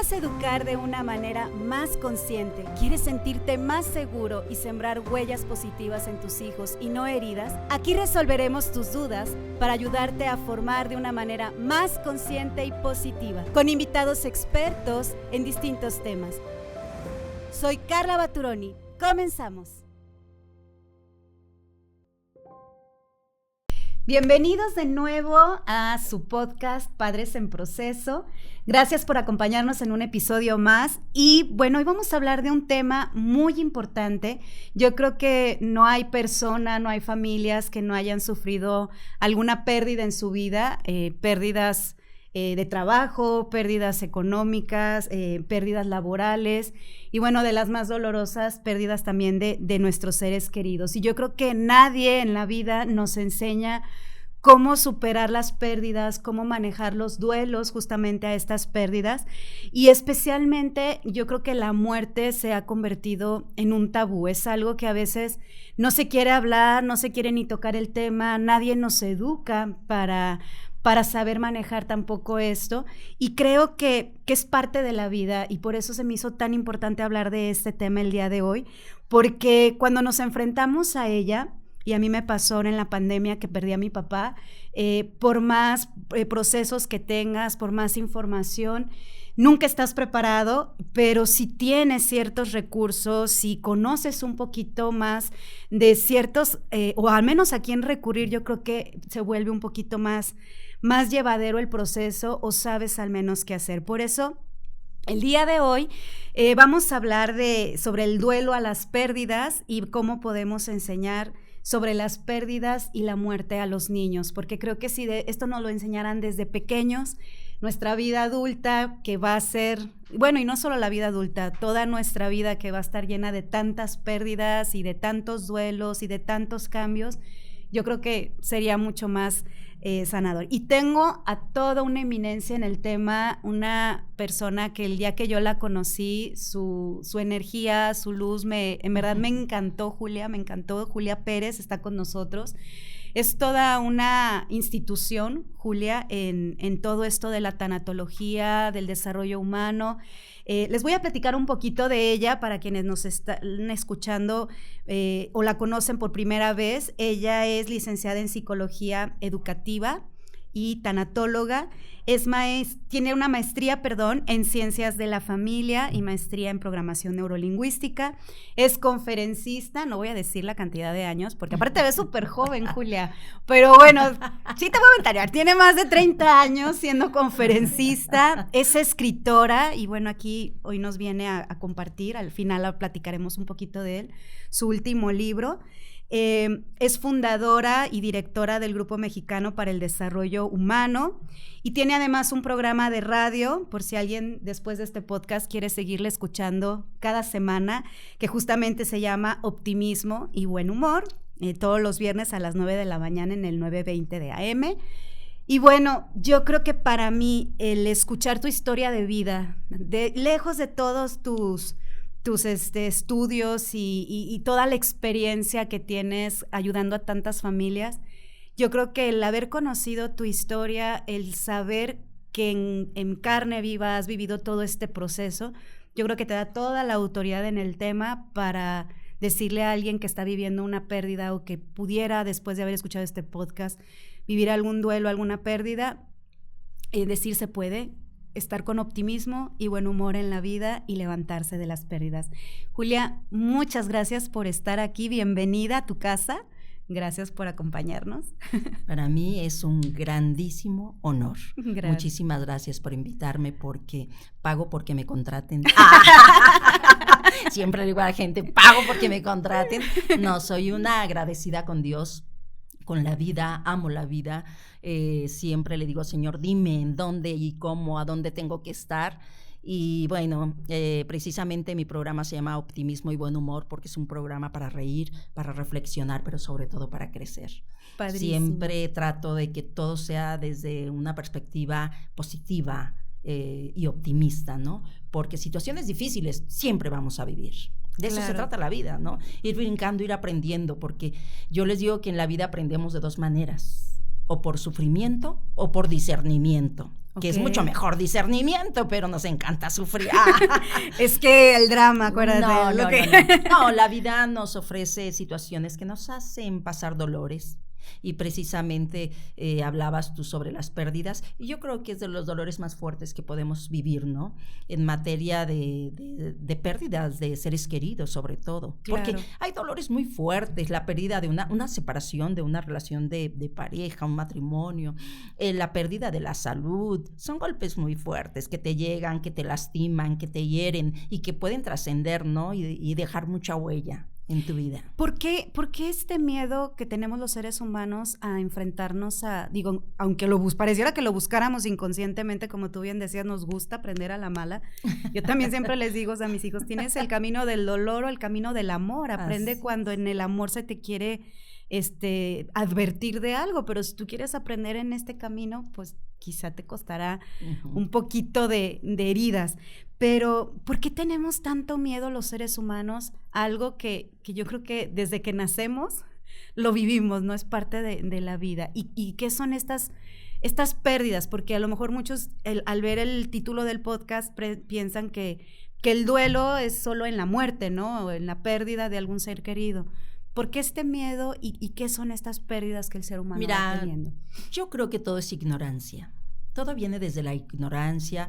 ¿Deseas educar de una manera más consciente? ¿Quieres sentirte más seguro y sembrar huellas positivas en tus hijos y no heridas? Aquí resolveremos tus dudas para ayudarte a formar de una manera más consciente y positiva, con invitados expertos en distintos temas. Soy Carla Baturoni. Comenzamos. Bienvenidos de nuevo a su podcast Padres en Proceso. Gracias por acompañarnos en un episodio más. Y bueno, hoy vamos a hablar de un tema muy importante. Yo creo que no hay persona, no hay familias que no hayan sufrido alguna pérdida en su vida, pérdidas de trabajo, pérdidas económicas, pérdidas laborales y bueno, de las más dolorosas, pérdidas también de nuestros seres queridos. Y yo creo que nadie en la vida nos enseña cómo superar las pérdidas, cómo manejar los duelos justamente a estas pérdidas. Y especialmente yo creo que la muerte se ha convertido en un tabú. Es algo que a veces no se quiere hablar, no se quiere ni tocar el tema, nadie nos educa para saber manejar tampoco esto, y creo que es parte de la vida, y por eso se me hizo tan importante hablar de este tema el día de hoy, porque cuando nos enfrentamos a ella, y a mí me pasó en la pandemia que perdí a mi papá, por más procesos que tengas, por más información, nunca estás preparado, pero si tienes ciertos recursos, si conoces un poquito más de ciertos, o al menos a quién recurrir, yo creo que se vuelve un poquito más llevadero el proceso, o sabes al menos qué hacer. Por eso, el día de hoy vamos a hablar sobre el duelo a las pérdidas y cómo podemos enseñar sobre las pérdidas y la muerte a los niños, porque creo que si esto nos lo enseñaran desde pequeños, nuestra vida adulta que va a ser, bueno, y no solo la vida adulta, toda nuestra vida que va a estar llena de tantas pérdidas y de tantos duelos y de tantos cambios, yo creo que sería mucho más sanador. Y tengo a toda una eminencia en el tema, una persona que el día que yo la conocí, su energía, su luz, en verdad me encantó. Julia Pérez está con nosotros. Es toda una institución, Julia, en todo esto de la tanatología, del desarrollo humano. Les voy a platicar un poquito de ella para quienes nos están escuchando o la conocen por primera vez. Ella es licenciada en psicología educativa y tanatóloga. Tiene una maestría, en ciencias de la familia y maestría en programación neurolingüística. Es conferencista, no voy a decir la cantidad de años, porque aparte te ves súper joven, Julia, pero bueno, sí te voy a ventanear, tiene más de 30 años siendo conferencista, es escritora y bueno, aquí hoy nos viene a compartir, al final platicaremos un poquito de él, su último libro. Es fundadora y directora del Grupo Mexicano para el Desarrollo Humano y tiene además un programa de radio, por si alguien después de este podcast quiere seguirle escuchando cada semana, que justamente se llama Optimismo y Buen Humor, todos los viernes a las 9 de la mañana en el 9:20 de AM. Y bueno, yo creo que para mí el escuchar tu historia de vida, lejos de todos tus estudios y toda la experiencia que tienes ayudando a tantas familias, yo creo que el haber conocido tu historia, el saber que en carne viva has vivido todo este proceso, yo creo que te da toda la autoridad en el tema para decirle a alguien que está viviendo una pérdida o que pudiera, después de haber escuchado este podcast, vivir algún duelo, alguna pérdida, decir se puede, estar con optimismo y buen humor en la vida y levantarse de las pérdidas. Julia, muchas gracias por estar aquí, bienvenida a tu casa, gracias por acompañarnos. Para mí es un grandísimo honor. Gracias. Muchísimas gracias por invitarme, porque pago porque me contraten. Siempre le digo a la gente, pago porque me contraten. No, soy una agradecida con Dios, con la vida, amo la vida. Siempre le digo, Señor, dime en dónde y cómo, a dónde tengo que estar. Y bueno, precisamente mi programa se llama Optimismo y Buen Humor, porque es un programa para reír, para reflexionar, pero sobre todo para crecer. Padrísimo. Siempre trato de que todo sea desde una perspectiva positiva y optimista, ¿no? Porque situaciones difíciles siempre vamos a vivir. De eso se trata la vida, ¿no? Ir brincando, ir aprendiendo, porque yo les digo que en la vida aprendemos de dos maneras. o por sufrimiento o por discernimiento. Que es mucho mejor discernimiento, pero nos encanta sufrir. Es que el drama, acuérdate. No, la vida nos ofrece situaciones que nos hacen pasar dolores. Y precisamente hablabas tú sobre las pérdidas, y yo creo que es de los dolores más fuertes que podemos vivir, ¿no? En materia de pérdidas de seres queridos, sobre todo. Claro. Porque hay dolores muy fuertes, la pérdida de una separación, de una relación de pareja, un matrimonio, la pérdida de la salud, son golpes muy fuertes que te llegan, que te lastiman, que te hieren y que pueden trascender, ¿no? Y dejar mucha huella en tu vida. ¿Por qué este miedo que tenemos los seres humanos a enfrentarnos aunque pareciera que lo buscáramos inconscientemente, como tú bien decías, nos gusta aprender a la mala? Yo también siempre les digo a mis hijos, tienes el camino del dolor o el camino del amor, aprende cuando en el amor se te quiere advertir de algo, pero si tú quieres aprender en este camino, pues quizá te costará un poquito de heridas. Pero, ¿por qué tenemos tanto miedo los seres humanos a algo que yo creo que desde que nacemos lo vivimos, no es parte de la vida? ¿Y qué son estas pérdidas? Porque a lo mejor muchos al ver el título del podcast piensan que el duelo es solo en la muerte, ¿no? O en la pérdida de algún ser querido. ¿Por qué este miedo y qué son estas pérdidas que el ser humano va teniendo? Yo creo que todo es ignorancia. Todo viene desde la ignorancia,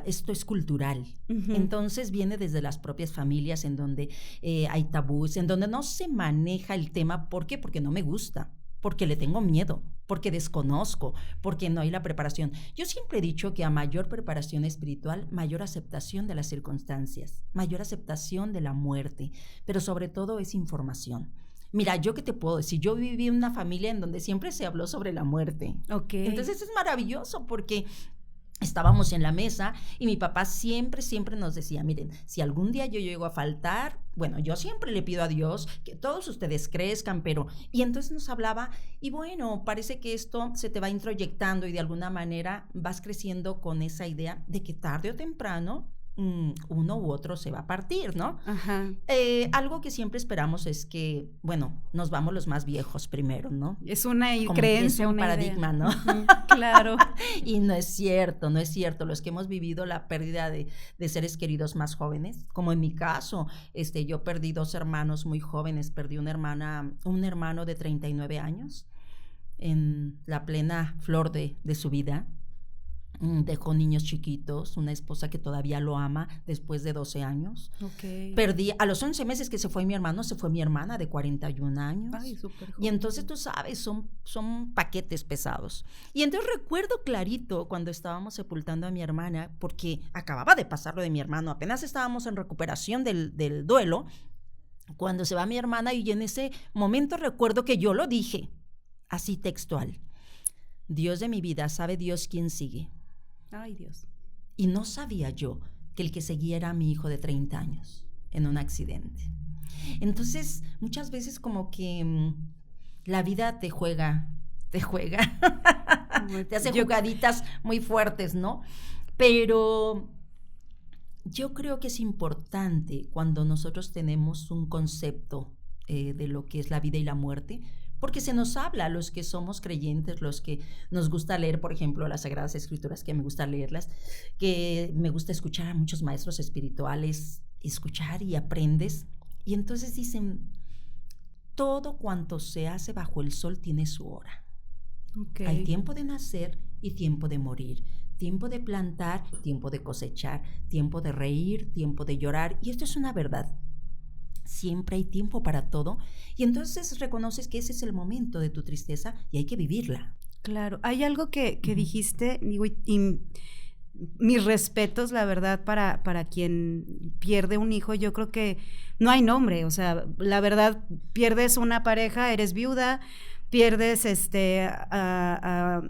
esto es cultural. Uh-huh. Entonces viene desde las propias familias en donde hay tabús, en donde no se maneja el tema. ¿Por qué? Porque no me gusta, porque le tengo miedo, porque desconozco, porque no hay la preparación. Yo siempre he dicho que a mayor preparación espiritual, mayor aceptación de las circunstancias, mayor aceptación de la muerte, pero sobre todo es información. Mira, ¿yo qué te puedo decir? Yo viví en una familia en donde siempre se habló sobre la muerte. Okay. Entonces es maravilloso porque estábamos en la mesa y mi papá siempre nos decía, miren, si algún día yo llego a faltar, bueno, yo siempre le pido a Dios que todos ustedes crezcan, pero... Y entonces nos hablaba y bueno, parece que esto se te va introyectando y de alguna manera vas creciendo con esa idea de que tarde o temprano uno u otro se va a partir, ¿no? Ajá. Algo que siempre esperamos es que, bueno, nos vamos los más viejos primero, ¿no? Es una creencia, es un paradigma, idea. ¿no? Uh-huh, claro. Y no es cierto. Los que hemos vivido la pérdida de seres queridos más jóvenes, como en mi caso, yo perdí 2 hermanos muy jóvenes, perdí un hermano de 39 años, en la plena flor de su vida. Dejó niños chiquitos, una esposa que todavía lo ama después de 12 años. Okay. Perdí, a los 11 meses que se fue mi hermana de 41 años. Ay, súper joven. Y entonces tú sabes, son paquetes pesados. Y entonces recuerdo clarito cuando estábamos sepultando a mi hermana, porque acababa de pasar lo de mi hermano, apenas estábamos en recuperación del duelo, cuando se va mi hermana, y en ese momento recuerdo que yo lo dije, así textual: Dios de mi vida, sabe Dios quién sigue. Ay, Dios. Y no sabía yo que el que seguía era mi hijo de 30 años en un accidente. Entonces, muchas veces como que la vida te juega, te hace jugaditas muy fuertes, ¿no? Pero yo creo que es importante cuando nosotros tenemos un concepto de lo que es la vida y la muerte, porque se nos habla a los que somos creyentes, los que nos gusta leer, por ejemplo, las Sagradas Escrituras, que me gusta leerlas, que me gusta escuchar a muchos maestros espirituales, escuchar y aprendes. Y entonces dicen, todo cuanto se hace bajo el sol tiene su hora. Okay. Hay tiempo de nacer y tiempo de morir, tiempo de plantar, tiempo de cosechar, tiempo de reír, tiempo de llorar. Y esto es una verdad. Siempre hay tiempo para todo, y entonces reconoces que ese es el momento de tu tristeza y hay que vivirla. Claro, hay algo que dijiste, digo, y mis respetos, la verdad, para quien pierde un hijo. Yo creo que no hay nombre, o sea, la verdad, pierdes una pareja, eres viuda, pierdes a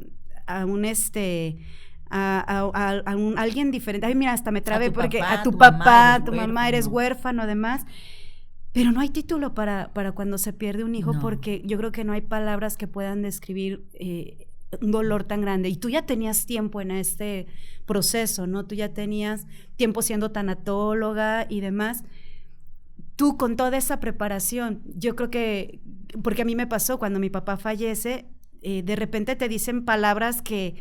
alguien diferente. Ay, mira, hasta me trabé porque a tu papá, a tu mamá, eres huérfano, además. Pero no hay título para cuando se pierde un hijo, no. Porque yo creo que no hay palabras que puedan describir un dolor tan grande. Y tú ya tenías tiempo en este proceso, ¿no? Tú ya tenías tiempo siendo tanatóloga y demás. Tú con toda esa preparación, yo creo que, porque a mí me pasó cuando mi papá fallece, de repente te dicen palabras que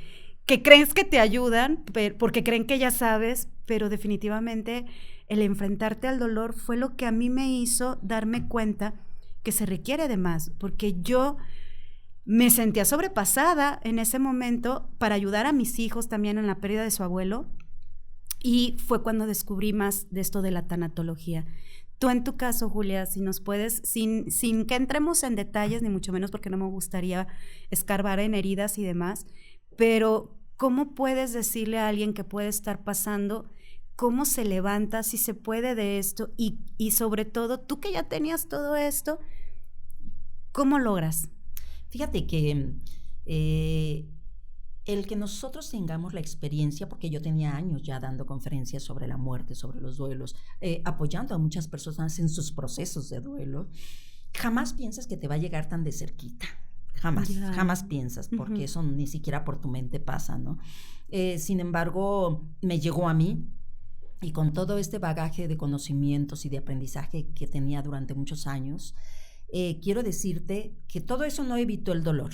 crees que te ayudan porque creen que ya sabes, pero definitivamente el enfrentarte al dolor fue lo que a mí me hizo darme cuenta que se requiere de más, porque yo me sentía sobrepasada en ese momento para ayudar a mis hijos también en la pérdida de su abuelo, y fue cuando descubrí más de esto de la tanatología. Tú en tu caso, Julia, si nos puedes, sin que entremos en detalles, ni mucho menos porque no me gustaría escarbar en heridas y demás, pero ¿cómo puedes decirle a alguien que puede estar pasando cómo se levanta, si se puede de esto? Y sobre todo, tú que ya tenías todo esto, ¿cómo logras? Fíjate que el que nosotros tengamos la experiencia, porque yo tenía años ya dando conferencias sobre la muerte, sobre los duelos, apoyando a muchas personas en sus procesos de duelo, jamás piensas que te va a llegar tan de cerquita. Jamás piensas, porque eso ni siquiera por tu mente pasa, ¿no? Sin embargo, me llegó a mí, y con todo este bagaje de conocimientos y de aprendizaje que tenía durante muchos años, quiero decirte que todo eso no evitó el dolor.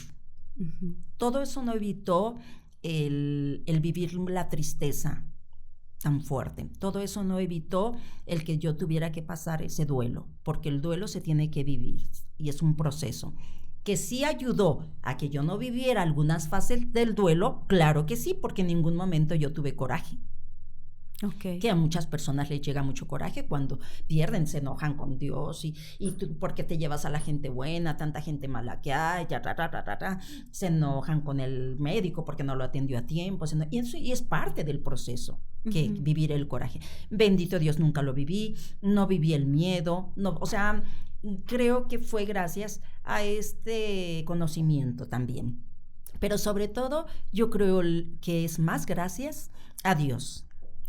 Todo eso no evitó el vivir la tristeza tan fuerte. Todo eso no evitó el que yo tuviera que pasar ese duelo, porque el duelo se tiene que vivir y es un proceso. Que sí ayudó a que yo no viviera algunas fases del duelo, claro que sí, porque en ningún momento yo tuve coraje. Okay. Que a muchas personas les llega mucho coraje cuando pierden, se enojan con Dios y tú, ¿por qué te llevas a la gente buena, tanta gente mala que hay? Se enojan con el médico porque no lo atendió a tiempo, y es parte del proceso, que vivir el coraje. Bendito Dios, nunca lo viví, no viví el miedo, no, o sea, creo que fue gracias a este conocimiento también. Pero sobre todo, yo creo que es más gracias a Dios.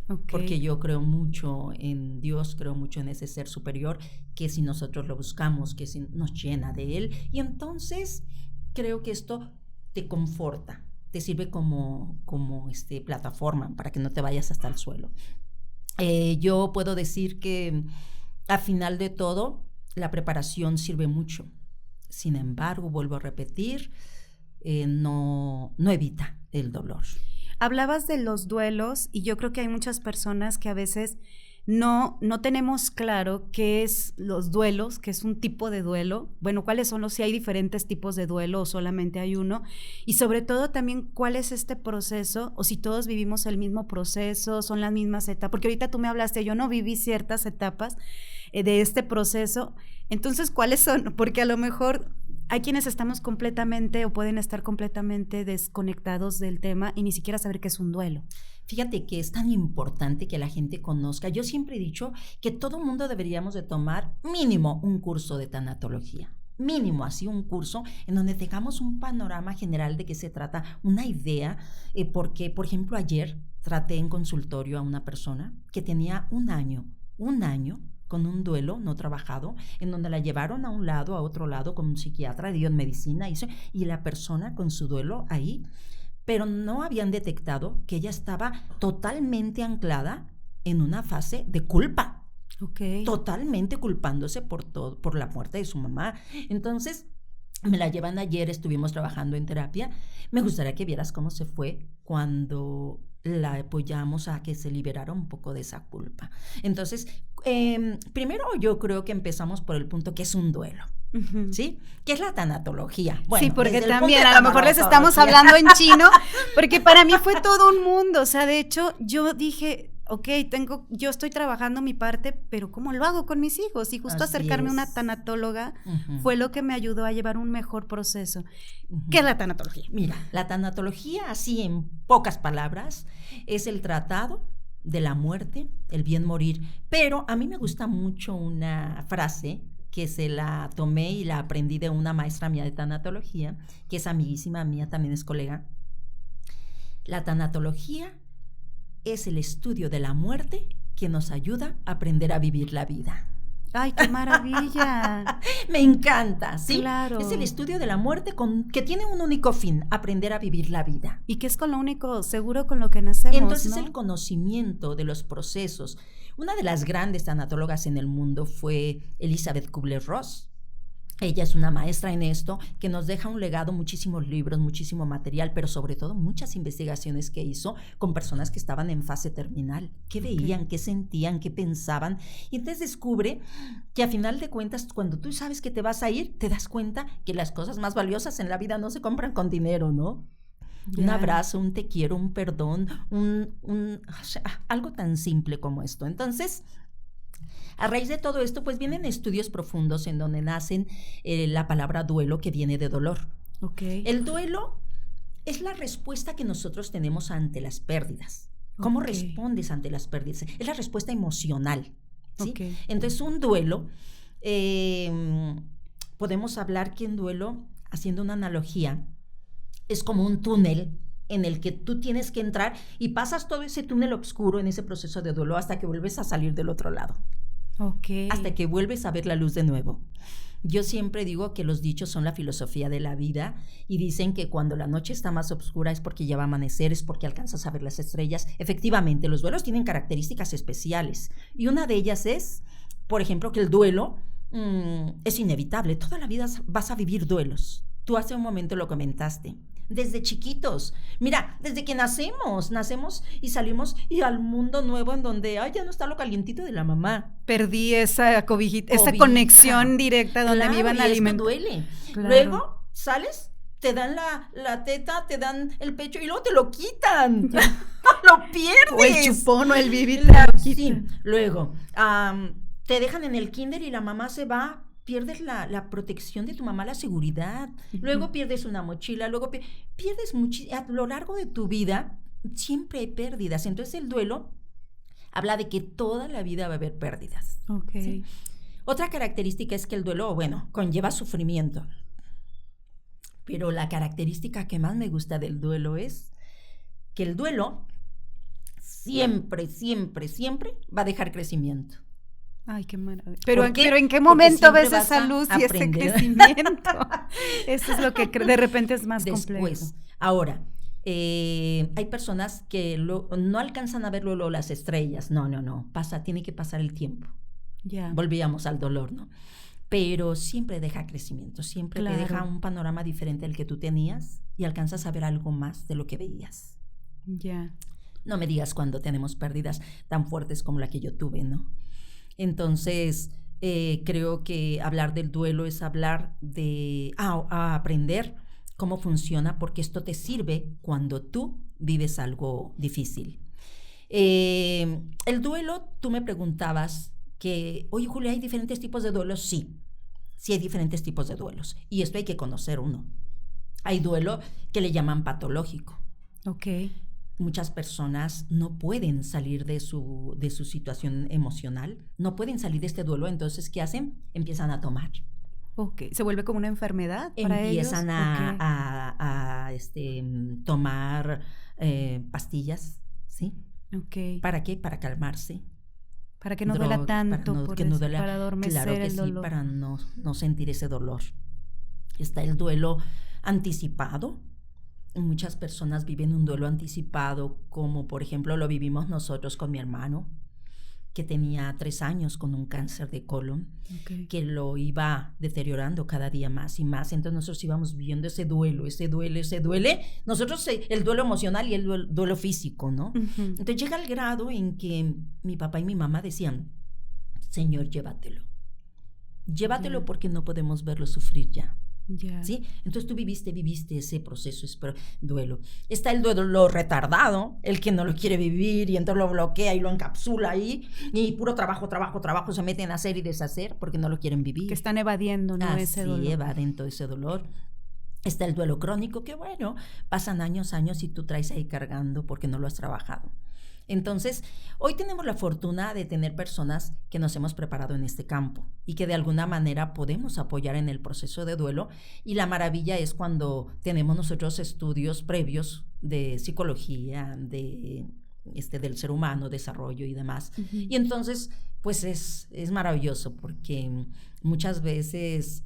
Okay. Porque yo creo mucho en Dios, creo mucho en ese ser superior, que si nosotros lo buscamos, que si nos llena de Él, y entonces creo que esto te conforta, te sirve como plataforma para que no te vayas hasta el suelo. Yo puedo decir que al final de todo, la preparación sirve mucho. Sin embargo, vuelvo a repetir, no evita el dolor. Hablabas de los duelos y yo creo que hay muchas personas que a veces no tenemos claro qué es los duelos, qué es un tipo de duelo, bueno, cuáles son si hay diferentes tipos de duelo o solamente hay uno, y sobre todo también cuál es este proceso, o si todos vivimos el mismo proceso, son las mismas etapas, porque ahorita tú me hablaste, yo no viví ciertas etapas de este proceso, entonces ¿cuáles son? Porque a lo mejor hay quienes estamos completamente o pueden estar completamente desconectados del tema y ni siquiera saber qué es un duelo. Fíjate que es tan importante que la gente conozca. Yo siempre he dicho que todo mundo deberíamos de tomar mínimo un curso de tanatología. Mínimo, así un curso en donde tengamos un panorama general de qué se trata, una idea, porque, por ejemplo, ayer traté en consultorio a una persona que tenía un año con un duelo no trabajado, en donde la llevaron a un lado, a otro lado, con un psiquiatra, dio en medicina, y la persona con su duelo ahí, pero no habían detectado que ella estaba totalmente anclada en una fase de culpa. Okay. Totalmente culpándose por la muerte de su mamá. Entonces, me la llevan ayer, estuvimos trabajando en terapia. Me gustaría que vieras cómo se fue cuando la apoyamos a que se liberara un poco de esa culpa. Entonces, primero yo creo que empezamos por el punto que es un duelo. ¿Sí? ¿Qué es la tanatología? Bueno, sí, porque también a lo mejor les estamos hablando en chino, porque para mí fue todo un mundo. O sea, de hecho, yo dije, ok, yo estoy trabajando mi parte, pero ¿cómo lo hago con mis hijos? Y justo acercarme a una tanatóloga fue lo que me ayudó a llevar un mejor proceso. ¿Qué es la tanatología? Mira, la tanatología, así en pocas palabras, es el tratado de la muerte, el bien morir. Pero a mí me gusta mucho una frase que se la tomé y la aprendí de una maestra mía de tanatología, que es amiguísima mía, también es colega. La tanatología es el estudio de la muerte que nos ayuda a aprender a vivir la vida. ¡Ay, qué maravilla! Me encanta, ¿sí? Claro. Es el estudio de la muerte que tiene un único fin, aprender a vivir la vida. Y que es con lo único, seguro con lo que nacemos, entonces, ¿no? El conocimiento de los procesos. Una de las grandes tanatólogas en el mundo fue Elizabeth Kubler-Ross. Ella es una maestra en esto, que nos deja un legado, muchísimos libros, muchísimo material, pero sobre todo muchas investigaciones que hizo con personas que estaban en fase terminal. ¿Qué veían, qué sentían, qué pensaban? Y entonces descubre que a final de cuentas, cuando tú sabes que te vas a ir, te das cuenta que las cosas más valiosas en la vida no se compran con dinero, ¿no? Un abrazo, un te quiero, un perdón, algo tan simple como esto. Entonces, a raíz de todo esto, pues vienen estudios profundos en donde nacen la palabra duelo, que viene de dolor. El duelo es la respuesta que nosotros tenemos ante las pérdidas. ¿Cómo respondes ante las pérdidas? Es la respuesta emocional, ¿sí? Entonces, un duelo, podemos hablar que un duelo, haciendo una analogía, es como un túnel en el que tú tienes que entrar y pasas todo ese túnel oscuro en ese proceso de duelo hasta que vuelves a salir del otro lado. Hasta que vuelves a ver la luz de nuevo. Yo siempre digo que los dichos son la filosofía de la vida y dicen que cuando la noche está más oscura es porque ya va a amanecer, es porque alcanzas a ver las estrellas. Efectivamente, los duelos tienen características especiales y una de ellas es, por ejemplo, que el duelo es inevitable. Toda la vida vas a vivir duelos. Tú hace un momento lo comentaste. Desde chiquitos, mira, desde que nacemos y salimos y al mundo nuevo en donde, ya no está lo calientito de la mamá. Perdí esa cobijita, esa conexión directa donde me iban a alimentar. Duele. Claro. Luego sales, te dan la teta, te dan el pecho y luego te lo quitan. Lo pierdes. O el chupón o el bibi. Sí. Luego, te dejan en el kinder y la mamá se va. Pierdes la protección de tu mamá, la seguridad. Luego pierdes una mochila, luego pierdes a lo largo de tu vida, siempre hay pérdidas. Entonces el duelo habla de que toda la vida va a haber pérdidas. ¿Sí? Otra característica es que el duelo, conlleva sufrimiento. Pero la característica que más me gusta del duelo es que el duelo siempre, siempre, siempre va a dejar crecimiento. Ay, qué maravilla. Pero ¿en qué momento ves esa luz y ese crecimiento? Eso es lo que de repente es más complejo. Ahora, hay personas que no alcanzan a ver luego las estrellas. No. Tiene que pasar el tiempo. Volvíamos al dolor, ¿no? Pero siempre deja crecimiento, siempre te deja un panorama diferente al que tú tenías y alcanzas a ver algo más de lo que veías. No me digas cuando tenemos pérdidas tan fuertes como la que yo tuve, ¿no? Entonces, creo que hablar del duelo es hablar de aprender cómo funciona, porque esto te sirve cuando tú vives algo difícil. El duelo, tú me preguntabas que, oye, Julia, ¿hay diferentes tipos de duelos? Sí hay diferentes tipos de duelos, y esto hay que conocer uno. Hay duelo que le llaman patológico. Muchas personas no pueden salir de su situación emocional, no pueden salir de este duelo, entonces, ¿qué hacen? Empiezan a tomar. ¿Se vuelve como una enfermedad para ellos? Empiezan a tomar pastillas, ¿sí? ¿Para qué? Para calmarse. Para que no duela tanto, para adormecer el dolor. Para no sentir ese dolor. Está el duelo anticipado. Muchas personas viven un duelo anticipado, como por ejemplo lo vivimos nosotros con mi hermano, que tenía 3 años con un cáncer de colon, que lo iba deteriorando cada día más y más. Entonces nosotros íbamos viendo ese duele. Nosotros el duelo emocional y el duelo físico, ¿no? Entonces llega el grado en que mi papá y mi mamá decían, Señor, llévatelo porque no podemos verlo sufrir ya. ¿Sí? Entonces tú viviste ese proceso, ese duelo. Está el duelo retardado, el que no lo quiere vivir y entonces lo bloquea y lo encapsula ahí y puro trabajo, se meten a hacer y deshacer porque no lo quieren vivir. Que están evadiendo, ¿no? Ese dolor. Sí, evaden todo ese dolor. Está el duelo crónico, que pasan años y tú traes ahí cargando porque no lo has trabajado. Entonces, hoy tenemos la fortuna de tener personas que nos hemos preparado en este campo y que de alguna manera podemos apoyar en el proceso de duelo, y la maravilla es cuando tenemos nosotros estudios previos de psicología, del ser humano, desarrollo y demás. Y entonces, pues es maravilloso, porque muchas veces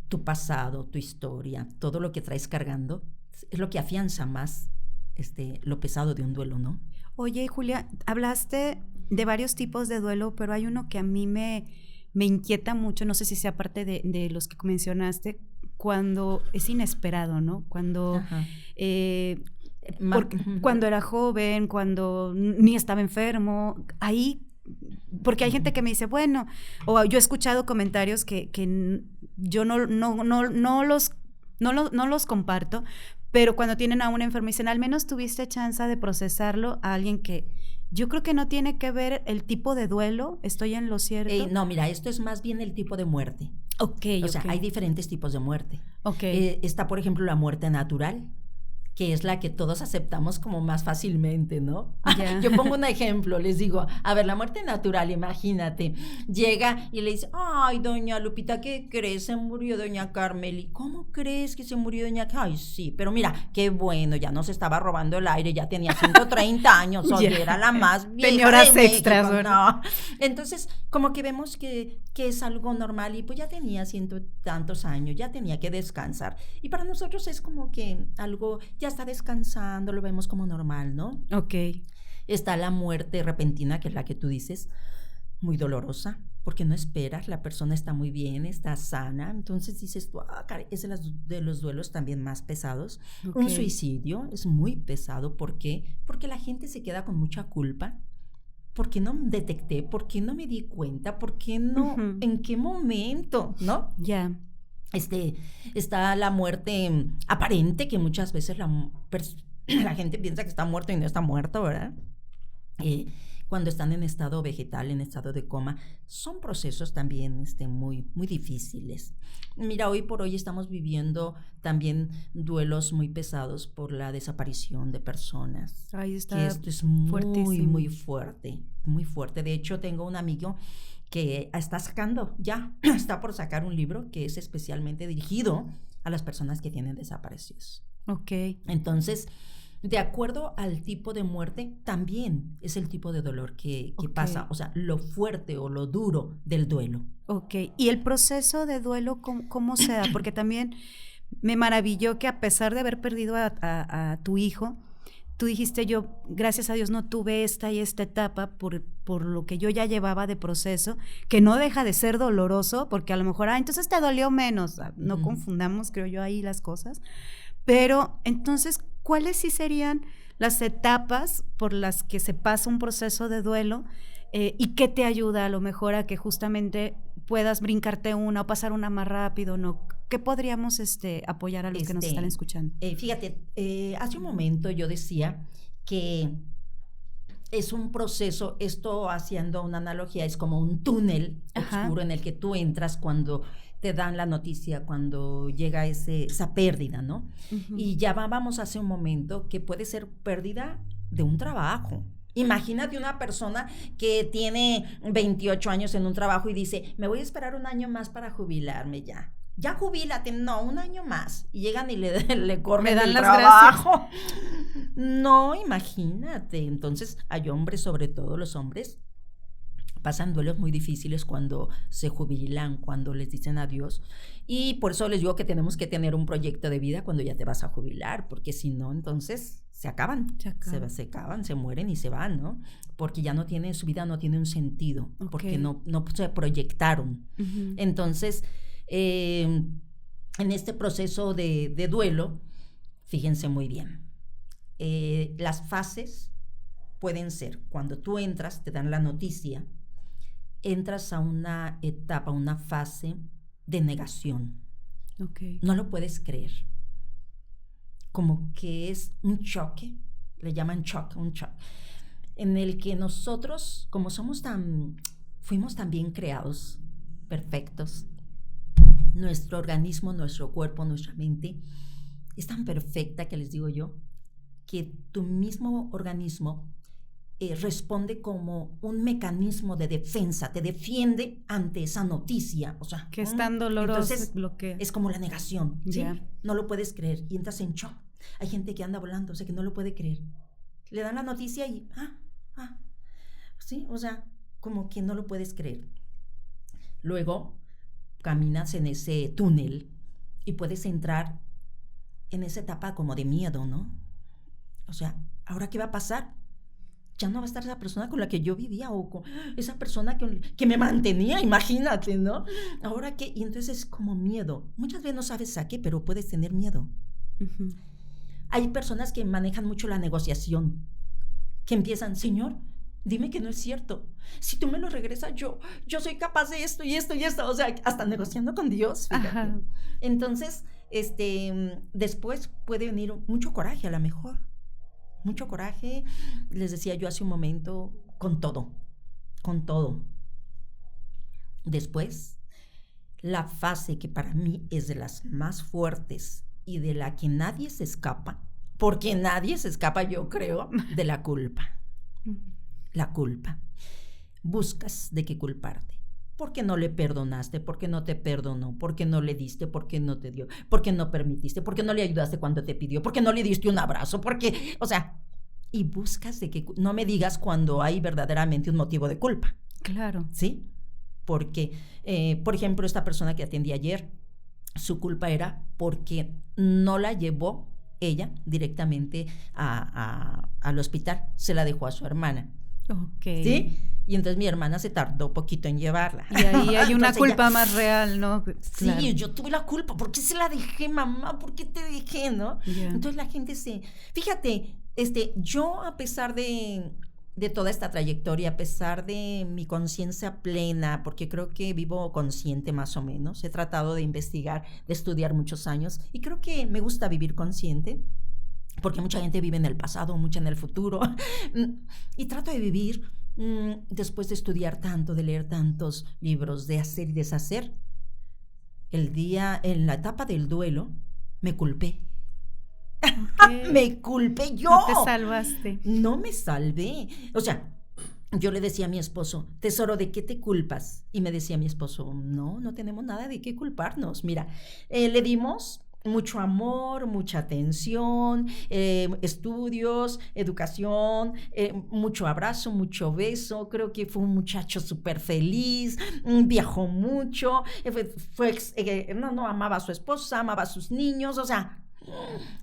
tu pasado, tu historia, todo lo que traes cargando es lo que afianza más lo pesado de un duelo, ¿no? Oye, Julia, hablaste de varios tipos de duelo, pero hay uno que a mí me me inquieta mucho, no sé si sea parte de los que mencionaste, cuando es inesperado, ¿no? Cuando, cuando era joven, cuando ni estaba enfermo, ahí, porque hay gente que me dice, bueno, o yo he escuchado comentarios que yo no los comparto, pero cuando tienen a un enfermo dicen, al menos tuviste chance de procesarlo a alguien que yo creo que no tiene que ver el tipo de duelo, ¿estoy en lo cierto? No, mira, esto es más bien el tipo de muerte. O sea, hay diferentes tipos de muerte. Está, por ejemplo, la muerte natural, que es la que todos aceptamos como más fácilmente, ¿no? Yeah. Yo pongo un ejemplo, les digo, a ver, la muerte natural, imagínate, llega y le dice, ay, doña Lupita, ¿qué crees? Se murió doña Carmeli. ¿Cómo crees que se murió doña Carmeli? Ay, sí, pero mira, qué bueno, ya no se estaba robando el aire, ya tenía 130 años, oye, era la más vieja. Tenía horas extras, ¿verdad? No. Entonces, como que vemos que es algo normal y pues ya tenía 100 y tantos años, ya tenía que descansar. Y para nosotros es como que algo, ya está descansando, lo vemos como normal, ¿no? Está la muerte repentina, que es la que tú dices, muy dolorosa, porque no esperas, la persona está muy bien, está sana, entonces dices tú, es de los duelos también más pesados. Un suicidio es muy pesado, ¿por qué? Porque la gente se queda con mucha culpa. ¿Por qué no detecté? ¿Por qué no me di cuenta? ¿Por qué no? ¿En qué momento? ¿No? Ya. Está la muerte aparente, que muchas veces la gente piensa que está muerto y no está muerto, ¿verdad? Cuando están en estado vegetal, en estado de coma, son procesos también muy, muy difíciles. Mira, hoy por hoy estamos viviendo también duelos muy pesados por la desaparición de personas. Ahí está. Que esto es muy, muy fuerte, muy fuerte. De hecho, tengo un amigo que está por sacar un libro que es especialmente dirigido a las personas que tienen desaparecidos. Entonces, de acuerdo al tipo de muerte, también es el tipo de dolor que pasa, o sea, lo fuerte o lo duro del duelo. ¿Y el proceso de duelo cómo se da? Porque también me maravilló que a pesar de haber perdido a tu hijo, tú dijiste, yo, gracias a Dios, no tuve esta y esta etapa por lo que yo ya llevaba de proceso, que no deja de ser doloroso, porque a lo mejor, entonces te dolió menos. No confundamos, creo yo, ahí las cosas. Pero, entonces, ¿cuáles sí serían las etapas por las que se pasa un proceso de duelo y qué te ayuda a lo mejor a que justamente puedas brincarte una o pasar una más rápido, ¿no? ¿Qué podríamos apoyar a los que nos están escuchando? Fíjate, hace un momento yo decía que es un proceso, esto haciendo una analogía, es como un túnel oscuro en el que tú entras cuando te dan la noticia, cuando llega esa pérdida, ¿no? Y ya vamos hace un momento que puede ser pérdida de un trabajo. Imagínate una persona que tiene 28 años en un trabajo y dice, me voy a esperar un año más para jubilarme ya. Ya jubílate, no, un año más. Y llegan y le corren el trabajo. No, imagínate. Entonces, hay hombres, sobre todo los hombres, pasan duelos muy difíciles cuando se jubilan, cuando les dicen adiós. Y por eso les digo que tenemos que tener un proyecto de vida cuando ya te vas a jubilar, porque si no, entonces se acaban, se mueren y se van, ¿no? Porque ya su vida no tiene un sentido, porque no se proyectaron. Entonces, en este proceso de duelo, fíjense muy bien, las fases pueden ser, cuando tú entras, te dan la noticia, entras a una etapa, una fase de negación. No lo puedes creer. Como que es un choque, le llaman un shock, en el que nosotros, como fuimos tan bien creados, perfectos, nuestro organismo, nuestro cuerpo, nuestra mente, es tan perfecta que les digo yo, que tu mismo organismo responde como un mecanismo de defensa, te defiende ante esa noticia, o sea, que es tan doloroso, entonces es como la negación, ¿sí? No lo puedes creer y entras en shock. Hay gente que anda volando, o sea, que no lo puede creer, le dan la noticia y sí, o sea, como que no lo puedes creer. Luego caminas en ese túnel y puedes entrar en esa etapa como de miedo, ¿no? O sea, ¿ahora qué va a pasar? ya no va a estar esa persona con la que yo vivía o con esa persona que me mantenía, imagínate, ¿no? Ahora qué, y entonces es como miedo. Muchas veces no sabes a qué, pero puedes tener miedo. Uh-huh. Hay personas que manejan mucho la negociación, que empiezan, Señor, dime que no es cierto. Si tú me lo regresas, yo soy capaz de esto y esto y esto. O sea, hasta negociando con Dios, fíjate. Ajá. Entonces, después puede venir mucho coraje a lo mejor. Mucho coraje, les decía yo hace un momento, con todo. Después, la fase que para mí es de las más fuertes y de la que nadie se escapa, porque nadie se escapa, yo creo, de la culpa. La culpa. Buscas de qué culparte. ¿Por qué no le perdonaste? ¿Por qué no te perdonó? ¿Por qué no le diste? ¿Por qué no te dio? ¿Por qué no permitiste? ¿Por qué no le ayudaste cuando te pidió? ¿Por qué no le diste un abrazo? ¿Por qué? O sea, y buscas de que no me digas cuando hay verdaderamente un motivo de culpa. Claro. ¿Sí? Porque, por ejemplo, esta persona que atendí ayer, su culpa era porque no la llevó ella directamente al hospital, se la dejó a su hermana. Ok. ¿Sí? Y entonces mi hermana se tardó poquito en llevarla. Y ahí hay una culpa más real, ¿no? Claro. Sí, yo tuve la culpa. ¿Por qué se la dejé, mamá? ¿Por qué te dejé, no? Yeah. Entonces la gente Fíjate, yo a pesar de toda esta trayectoria, a pesar de mi conciencia plena, porque creo que vivo consciente más o menos, he tratado de investigar, de estudiar muchos años, y creo que me gusta vivir consciente, porque mucha gente vive en el pasado, mucha en el futuro, y trato de vivir después de estudiar tanto, de leer tantos libros, de hacer y deshacer. En la etapa del duelo, me culpé. Okay. Me culpé yo. No te salvaste. No me salvé. O sea, yo le decía a mi esposo, tesoro, ¿de qué te culpas? Y me decía mi esposo, no tenemos nada de qué culparnos. Mira, le dimos mucho amor, mucha atención, estudios, educación, mucho abrazo, mucho beso. Creo que fue un muchacho súper feliz, viajó mucho, amaba a su esposa, amaba a sus niños, o sea,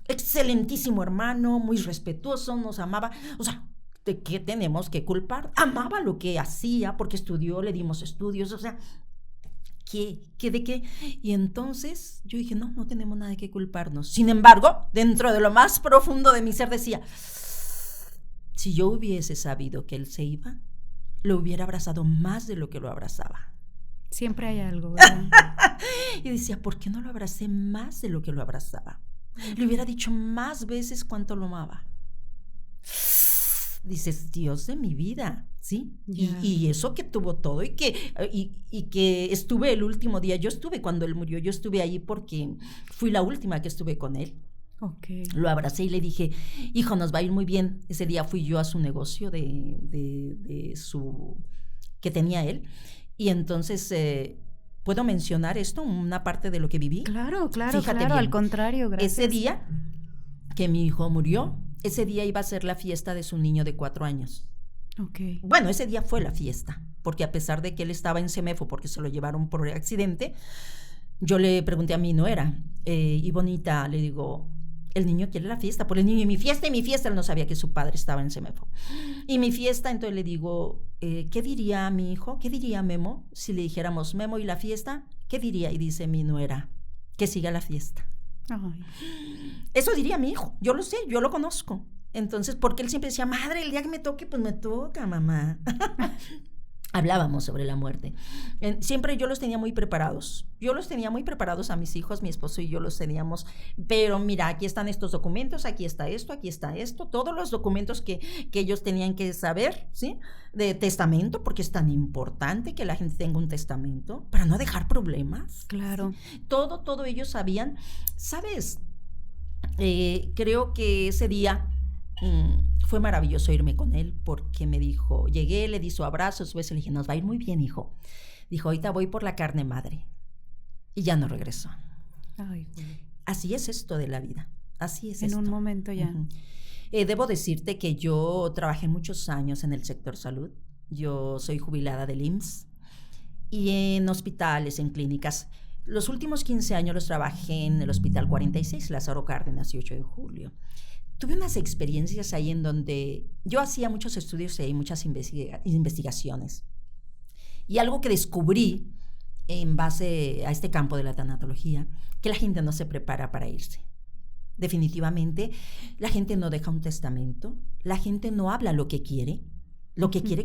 excelentísimo hermano, muy respetuoso, nos amaba, o sea, ¿de qué tenemos que culpar? Amaba lo que hacía porque estudió, le dimos estudios, o sea, ¿qué de qué? Y entonces yo dije, no tenemos nada de qué culparnos. Sin embargo, dentro de lo más profundo de mi ser decía, si yo hubiese sabido que él se iba, lo hubiera abrazado más de lo que lo abrazaba. Siempre hay algo, ¿verdad? Y decía, ¿por qué no lo abracé más de lo que lo abrazaba? Le hubiera dicho más veces cuánto lo amaba. Dices, Dios de mi vida, ¿sí? Yeah. Y eso que tuvo todo y que estuve el último día, yo estuve cuando él murió, yo estuve ahí porque fui la última que estuve con él. Okay. Lo abracé y le dije, hijo, nos va a ir muy bien. Ese día fui yo a su negocio que tenía él. Y entonces, ¿puedo mencionar esto? Una parte de lo que viví. Claro, bien. Al contrario, gracias. Ese día que mi hijo murió, ese día iba a ser la fiesta de su niño de 4 años. Okay. Bueno, ese día fue la fiesta, porque a pesar de que él estaba en CEMEFO porque se lo llevaron por accidente, yo le pregunté a mi nuera, y bonita, le digo, el niño quiere la fiesta, por el niño y mi fiesta, él no sabía que su padre estaba en CEMEFO. Y mi fiesta, entonces le digo, ¿qué diría mi hijo? ¿Qué diría Memo? Si le dijéramos Memo y la fiesta, ¿qué diría? Y dice mi nuera, que siga la fiesta. Ay. Eso diría mi hijo, yo lo sé, yo lo conozco. Entonces, porque él siempre decía, madre, el día que me toque, pues me toca, mamá. Hablábamos sobre la muerte. Siempre yo los tenía muy preparados. Yo los tenía muy preparados a mis hijos, mi esposo y yo los teníamos. Pero mira, aquí están estos documentos, aquí está esto, todos los documentos que ellos tenían que saber, ¿sí? De testamento, porque es tan importante que la gente tenga un testamento para no dejar problemas. Claro. ¿Sí? Todo ellos sabían. ¿Sabes? Creo que ese día fue maravilloso irme con él porque me dijo, llegué, le di su abrazo, su beso, le dije, nos va a ir muy bien, hijo. Dijo, ahorita voy por la carne madre. Y ya no regresó. Ay, güey. Así es esto de la vida. Así es esto. En un momento ya. Uh-huh. Debo decirte que yo trabajé muchos años en el sector salud. Yo soy jubilada del IMSS y en hospitales, en clínicas. Los últimos 15 años los trabajé en el Hospital 46, Lázaro Cárdenas y 8 de Julio. tuve unas experiencias ahí en donde yo hacía muchos estudios y muchas investigaciones. Y algo que descubrí en base a este campo de la tanatología, que la gente no se prepara para irse. Definitivamente, la gente no deja un testamento, la gente no habla lo que quiere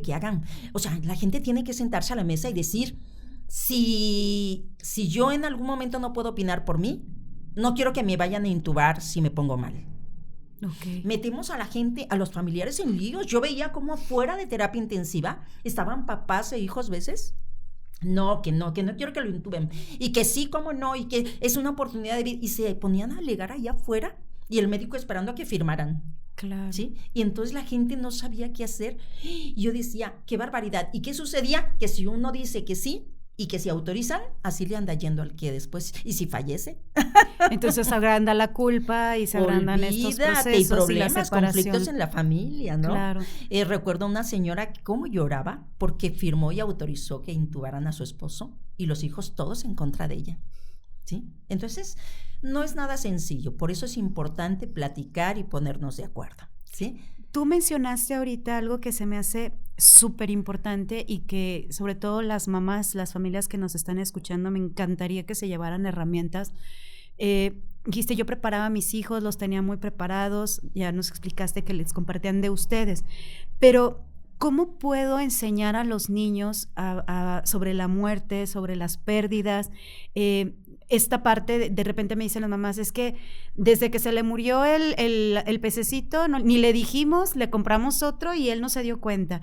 que hagan. O sea, la gente tiene que sentarse a la mesa y decir, si yo en algún momento no puedo opinar por mí, no quiero que me vayan a intubar si me pongo mal. Okay. Metemos a la gente, a los familiares en líos. Yo veía cómo afuera de terapia intensiva estaban papás e hijos veces. No quiero que lo intuben. Y que sí, cómo no, y que es una oportunidad de vida. Y se ponían a alegar allá afuera y el médico esperando a que firmaran. Claro. ¿Sí? Y entonces la gente no sabía qué hacer. Y yo decía, qué barbaridad. ¿Y qué sucedía? Que si uno dice que sí, y que si autorizan, así le anda yendo al que después, y si fallece. Entonces se agranda la culpa y se agrandan estos procesos y problemas, y la separación. conflictos en la familia, ¿no? Claro. Recuerdo una señora cómo lloraba porque firmó y autorizó que intubaran a su esposo y los hijos todos en contra de ella, ¿sí? Entonces, no es nada sencillo, por eso es importante platicar y ponernos de acuerdo, ¿sí? Tú mencionaste ahorita algo que se me hace súper importante y que sobre todo las mamás, las familias que nos están escuchando, me encantaría que se llevaran herramientas. Dijiste, yo preparaba a mis hijos, los tenía muy preparados, ya nos explicaste que les compartían de ustedes, pero ¿cómo puedo enseñar a los niños sobre la muerte, sobre las pérdidas? Esta parte, de repente me dicen las mamás, es que desde que se le murió el pececito, ni le dijimos, le compramos otro y él no se dio cuenta.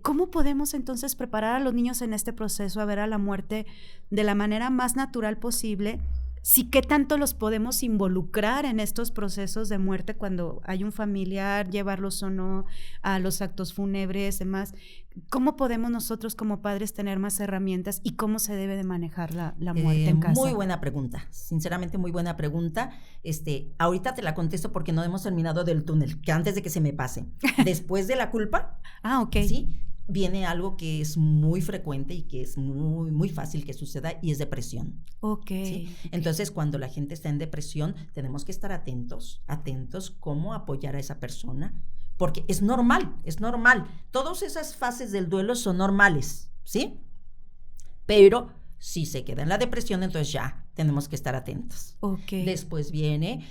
¿Cómo podemos entonces preparar a los niños en este proceso a ver a la muerte de la manera más natural posible? Sí, ¿qué tanto los podemos involucrar en estos procesos de muerte cuando hay un familiar, llevarlos o no a los actos fúnebres, demás? ¿Cómo podemos nosotros como padres tener más herramientas y cómo se debe de manejar la muerte en casa? Muy buena pregunta, sinceramente muy buena pregunta. Ahorita te la contesto porque no hemos terminado del túnel, que antes de que se me pase. Después de la culpa, ok. ¿sí? Viene algo que es muy frecuente y que es muy, muy fácil que suceda y es depresión. Ok. ¿Sí? Entonces, cuando la gente está en depresión, tenemos que estar atentos cómo apoyar a esa persona, porque es normal. Todas esas fases del duelo son normales, ¿sí? Pero si se queda en la depresión, entonces ya tenemos que estar atentos. Ok. Después viene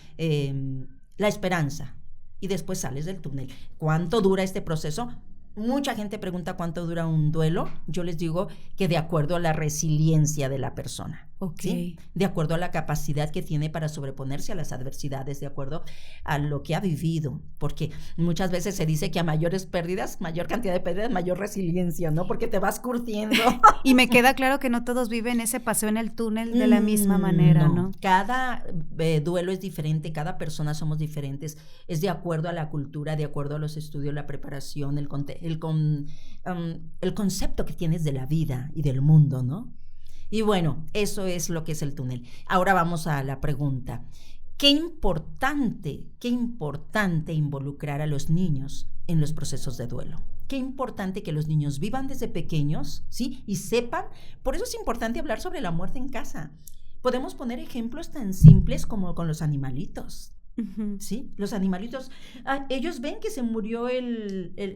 la esperanza y después sales del túnel. ¿Cuánto dura este proceso? Mucha gente pregunta cuánto dura un duelo. Yo les digo que de acuerdo a la resiliencia de la persona, ¿sí? De acuerdo a la capacidad que tiene para sobreponerse a las adversidades, de acuerdo a lo que ha vivido, porque muchas veces se dice que a mayores pérdidas, mayor cantidad de pérdidas, mayor resiliencia, ¿no? Porque te vas curtiendo. Y me queda claro que no todos viven ese paseo en el túnel de la misma manera, ¿no? Cada duelo es diferente, cada persona somos diferentes, es de acuerdo a la cultura, de acuerdo a los estudios, la preparación, el concepto que tienes de la vida y del mundo, ¿no? Y bueno, eso es lo que es el túnel. Ahora vamos a la pregunta. Qué importante involucrar a los niños en los procesos de duelo. Qué importante que los niños vivan desde pequeños, ¿sí? Y sepan, por eso es importante hablar sobre la muerte en casa. Podemos poner ejemplos tan simples como con los animalitos. Uh-huh. ¿Sí? Los animalitos, ellos ven que se murió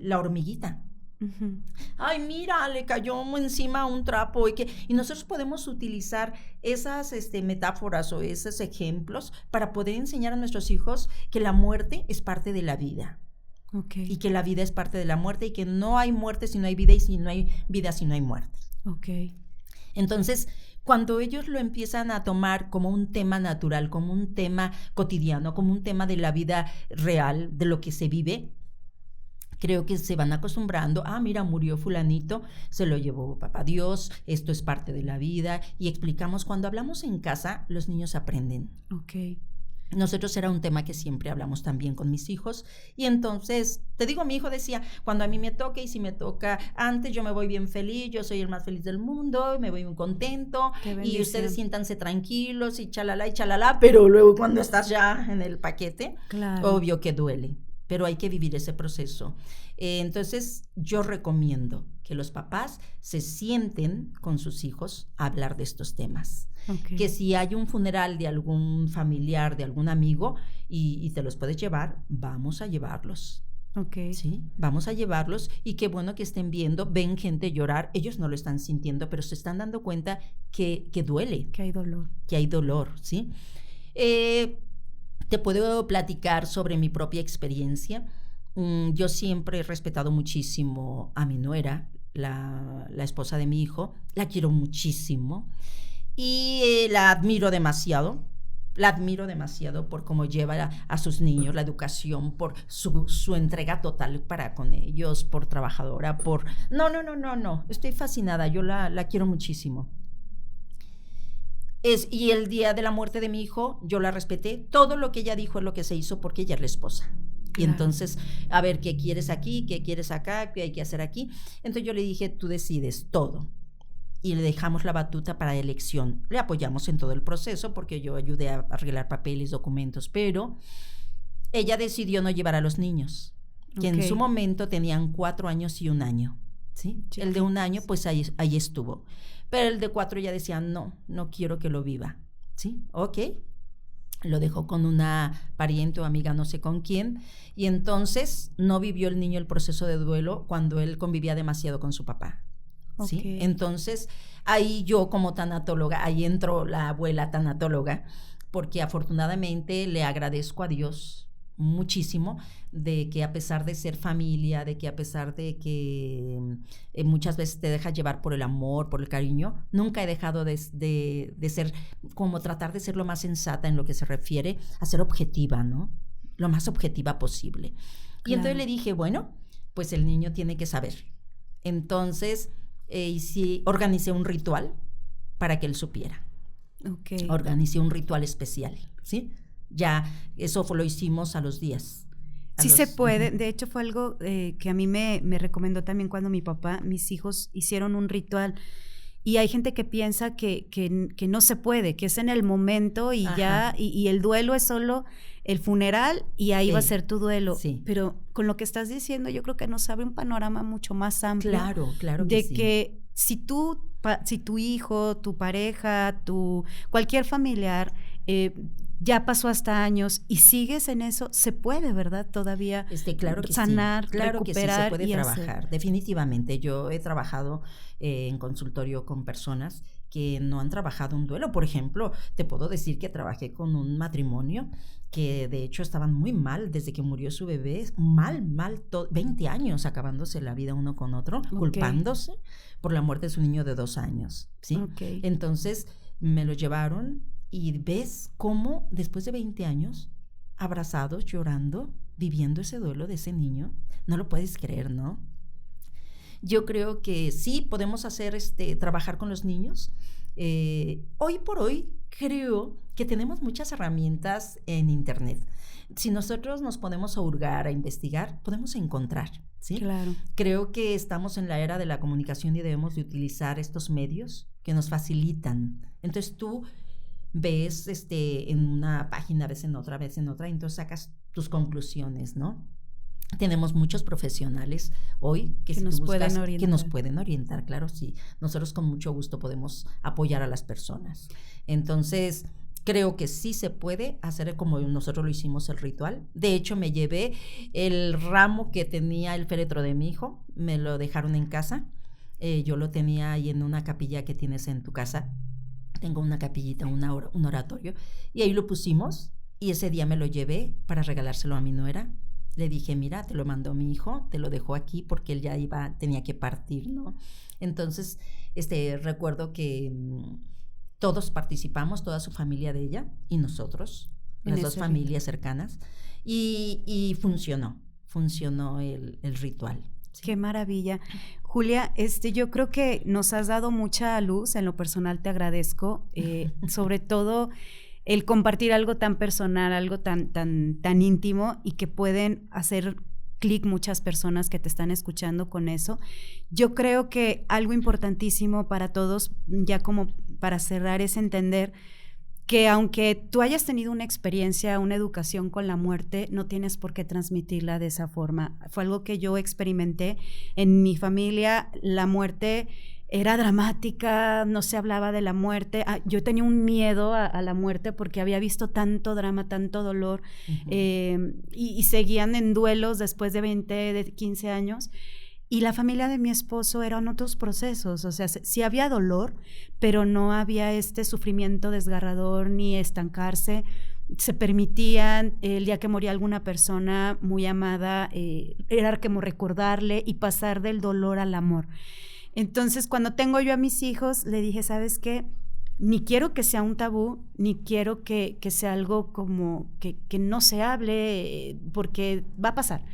la hormiguita. Uh-huh. Ay, mira, le cayó encima un trapo y nosotros podemos utilizar esas metáforas o esos ejemplos para poder enseñar a nuestros hijos que la muerte es parte de la vida. Okay. Y que la vida es parte de la muerte y que no hay muerte si no hay vida y si no hay vida si no hay muerte. Okay. Entonces, cuando ellos lo empiezan a tomar como un tema natural, como un tema cotidiano, como un tema de la vida real, de lo que se vive, creo que se van acostumbrando, mira, murió fulanito, se lo llevó papá Dios, esto es parte de la vida, y explicamos, cuando hablamos en casa, los niños aprenden. Ok. Nosotros era un tema que siempre hablamos también con mis hijos, y entonces, te digo, mi hijo decía, cuando a mí me toque, y si me toca antes, yo me voy bien feliz, yo soy el más feliz del mundo, me voy muy contento, y ustedes siéntanse tranquilos, y chalala, pero luego cuando estás ya en el paquete, claro, obvio que duele. Pero hay que vivir ese proceso. Entonces, yo recomiendo que los papás se sienten con sus hijos a hablar de estos temas. Okay. Que si hay un funeral de algún familiar, de algún amigo, y te los puedes llevar, vamos a llevarlos. Okay. Sí, vamos a llevarlos, y qué bueno que estén viendo, ven gente llorar, ellos no lo están sintiendo, pero se están dando cuenta que duele. Que hay dolor. Que hay dolor, ¿sí? Te puedo platicar sobre mi propia experiencia. Yo siempre he respetado muchísimo a mi nuera, la esposa de mi hijo, la quiero muchísimo y la admiro demasiado. La admiro demasiado por cómo lleva a sus niños, la educación, por su entrega total para con ellos, por trabajadora, por... No, estoy fascinada, yo la quiero muchísimo. Y el día de la muerte de mi hijo, yo la respeté, todo lo que ella dijo es lo que se hizo porque ella es la esposa. Y entonces, a ver, ¿qué quieres aquí? ¿Qué quieres acá? ¿Qué hay que hacer aquí? Entonces yo le dije, tú decides todo. Y le dejamos la batuta para elección. Le apoyamos en todo el proceso porque yo ayudé a arreglar papeles, documentos, pero ella decidió no llevar a los niños, que en su momento tenían 4 años y 1 año. ¿Sí? El de 1 año, pues ahí estuvo. Pero el de 4 ya decía, no quiero que lo viva. ¿Sí? Ok. Lo dejó con una pariente o amiga, no sé con quién, y entonces no vivió el niño el proceso de duelo cuando él convivía demasiado con su papá. ¿Sí? Entonces, ahí yo como tanatóloga, ahí entró la abuela tanatóloga, porque afortunadamente le agradezco a Dios muchísimo de que a pesar de ser familia, de que a pesar de que muchas veces te dejas llevar por el amor, por el cariño, nunca he dejado de ser, como tratar de ser lo más sensata en lo que se refiere a ser objetiva, ¿no? Lo más objetiva posible. Y entonces le dije, bueno, pues el niño tiene que saber. Entonces, sí, organicé un ritual para que él supiera. Organicé un ritual especial, ¿sí? Ya, eso lo hicimos a los días. Sí se puede, de hecho fue algo que a mí me recomendó también cuando mis hijos hicieron un ritual, y hay gente que piensa que no se puede, que es en el momento y ya, y el duelo es solo el funeral y ahí va a ser tu duelo, pero con lo que estás diciendo yo creo que nos abre un panorama mucho más amplio. Claro de que si tu hijo, tu pareja, cualquier familiar ya pasó hasta años y sigues en eso, se puede, ¿verdad? Todavía claro que sanar, claro recuperar, que sí, se puede trabajar. Definitivamente, yo he trabajado en consultorio con personas que no han trabajado un duelo. Por ejemplo, te puedo decir que trabajé con un matrimonio que de hecho estaban muy mal desde que murió su bebé, mal, 20 años acabándose la vida uno con otro, culpándose por la muerte de su niño de 2 años, ¿sí? Entonces me lo llevaron y ves cómo después de 20 años, abrazados, llorando, viviendo ese duelo de ese niño, no lo puedes creer, ¿no? Yo creo que sí podemos hacer trabajar con los niños. Hoy por hoy creo que tenemos muchas herramientas en internet. Si nosotros nos ponemos a hurgar, a investigar, podemos encontrar, ¿sí? Claro. Creo que estamos en la era de la comunicación y debemos de utilizar estos medios que nos facilitan. Entonces tú ves en una página, ves en otra, y entonces sacas tus conclusiones, ¿no? Tenemos muchos profesionales hoy que nos pueden orientar, claro, sí. Nosotros con mucho gusto podemos apoyar a las personas. Entonces, creo que sí se puede hacer como nosotros lo hicimos el ritual. De hecho, me llevé el ramo que tenía el féretro de mi hijo, me lo dejaron en casa. Yo lo tenía ahí en una capilla que tienes en tu casa. Tengo una capillita, un oratorio, y ahí lo pusimos, y ese día me lo llevé para regalárselo a mi nuera. Le dije, mira, te lo mandó mi hijo, te lo dejó aquí porque él ya tenía que partir, ¿no? Entonces, recuerdo que todos participamos, toda su familia de ella y nosotros, las dos familias cercanas, y funcionó el ritual. Sí. Qué maravilla. Julia, yo creo que nos has dado mucha luz, en lo personal te agradezco, sobre todo el compartir algo tan personal, algo tan íntimo, y que pueden hacer clic muchas personas que te están escuchando con eso. Yo creo que algo importantísimo para todos, ya como para cerrar, es entender que aunque tú hayas tenido una experiencia, una educación con la muerte, no tienes por qué transmitirla de esa forma. Fue algo que yo experimenté en mi familia. La muerte era dramática, no se hablaba de la muerte. Yo tenía un miedo a la muerte porque había visto tanto drama, tanto dolor, y seguían en duelos después de 20, de 15 años. Y la familia de mi esposo eran otros procesos, o sea, sí había dolor, pero no había este sufrimiento desgarrador ni estancarse. Se permitían, el día que moría alguna persona muy amada, era como recordarle y pasar del dolor al amor. Entonces, cuando tengo yo a mis hijos, le dije, ¿sabes qué? Ni quiero que sea un tabú, ni quiero que sea algo como que no se hable, porque va a pasar,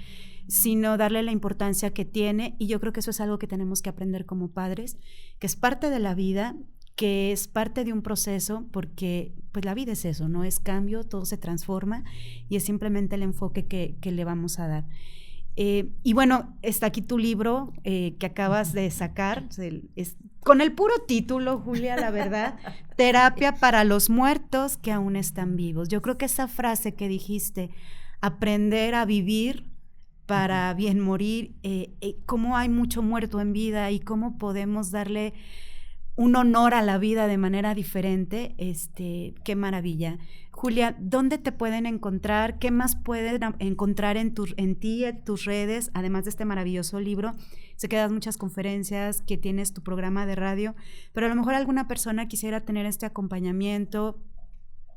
sino darle la importancia que tiene. Y yo creo que eso es algo que tenemos que aprender como padres, que es parte de la vida, que es parte de un proceso, porque pues la vida es eso, ¿no? Es cambio, todo se transforma y es simplemente el enfoque que le vamos a dar. Y bueno, está aquí tu libro que acabas de sacar, con el puro título, Julia, la verdad, Terapia para los muertos que aún están vivos. Yo creo que esa frase que dijiste, aprender a vivir para bien morir, cómo hay mucho muerto en vida y cómo podemos darle un honor a la vida de manera diferente, qué maravilla. Julia, ¿dónde te pueden encontrar? ¿Qué más pueden encontrar en ti, en tus redes, además de este maravilloso libro? Sé que das muchas conferencias, que tienes tu programa de radio, pero a lo mejor alguna persona quisiera tener este acompañamiento.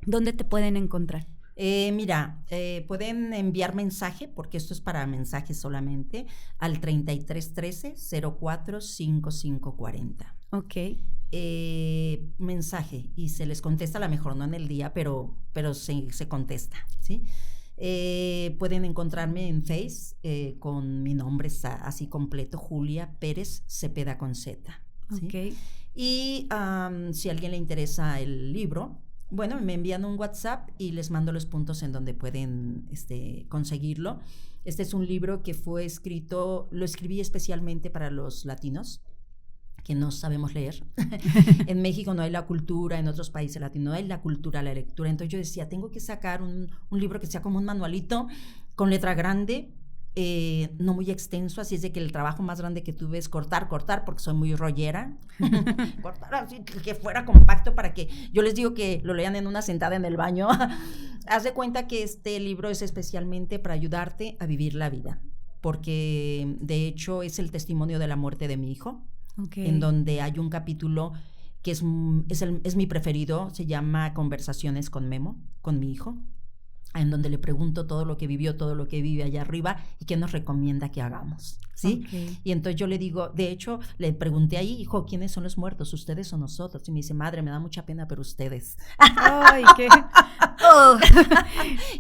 ¿Dónde te pueden encontrar? Pueden enviar mensaje, porque esto es para mensajes solamente, al 3313-045540. Ok. Mensaje, y se les contesta, a lo mejor no en el día, pero se contesta, ¿sí? Pueden encontrarme en Face con mi nombre así completo, Julia Pérez Cepeda con Z, ¿sí? Okay. Y si a alguien le interesa el libro, bueno, me envían un WhatsApp y les mando los puntos en donde pueden conseguirlo. Este es un libro que lo escribí especialmente para los latinos que no sabemos leer. En México no hay la cultura, en otros países latinos no hay la cultura, la lectura. Entonces yo decía, tengo que sacar un libro que sea como un manualito con letra grande, no muy extenso, así es de que el trabajo más grande que tuve es cortar, porque soy muy rollera. Cortar así, que fuera compacto para que, yo les digo que lo lean en una sentada en el baño. Haz de cuenta que este libro es especialmente para ayudarte a vivir la vida, porque de hecho es el testimonio de la muerte de mi hijo. Okay. En donde hay un capítulo que es mi preferido, se llama Conversaciones con Memo, con mi hijo, en donde le pregunto todo lo que vivió, todo lo que vive allá arriba y qué nos recomienda que hagamos, ¿sí? Okay. Y entonces yo le digo, de hecho, le pregunté ahí, hijo, ¿quiénes son los muertos, ustedes o nosotros? Y me dice, madre, me da mucha pena, pero ustedes. ¡Ay, qué! Oh.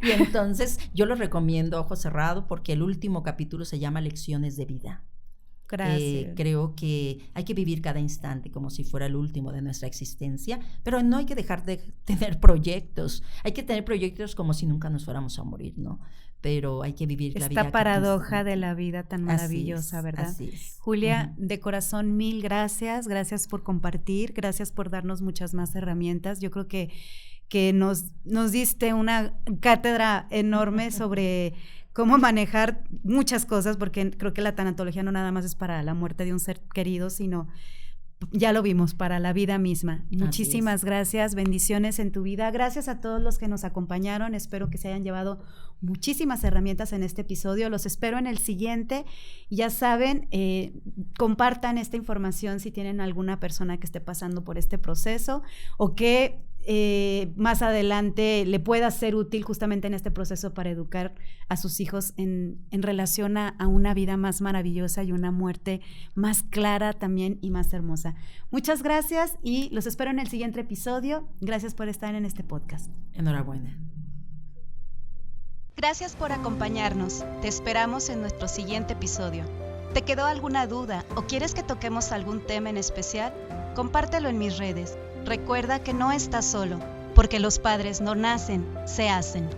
Y entonces yo lo recomiendo a ojo cerrado porque el último capítulo se llama Lecciones de Vida. Gracias. Creo que hay que vivir cada instante como si fuera el último de nuestra existencia, pero no hay que dejar de tener proyectos. Hay que tener proyectos como si nunca nos fuéramos a morir, ¿no? Pero hay que vivir la vida. Esta paradoja de la vida tan maravillosa, ¿verdad? Así es. Julia, de corazón, mil gracias. Gracias por compartir. Gracias por darnos muchas más herramientas. Yo creo que nos diste una cátedra enorme sobre cómo manejar muchas cosas, porque creo que la tanatología no nada más es para la muerte de un ser querido, sino, ya lo vimos, para la vida misma. Muchísimas gracias, bendiciones en tu vida. Gracias a todos los que nos acompañaron. Espero que se hayan llevado muchísimas herramientas en este episodio. Los espero en el siguiente. Ya saben, compartan esta información si tienen alguna persona que esté pasando por este proceso o que más adelante le pueda ser útil justamente en este proceso para educar a sus hijos en relación a una vida más maravillosa y una muerte más clara también y más hermosa. Muchas gracias y los espero en el siguiente episodio. Gracias por estar en este podcast. Enhorabuena. Gracias por acompañarnos. Te esperamos en nuestro siguiente episodio. ¿Te quedó alguna duda o quieres que toquemos algún tema en especial? Compártelo en mis redes. Recuerda que no estás solo, porque los padres no nacen, se hacen.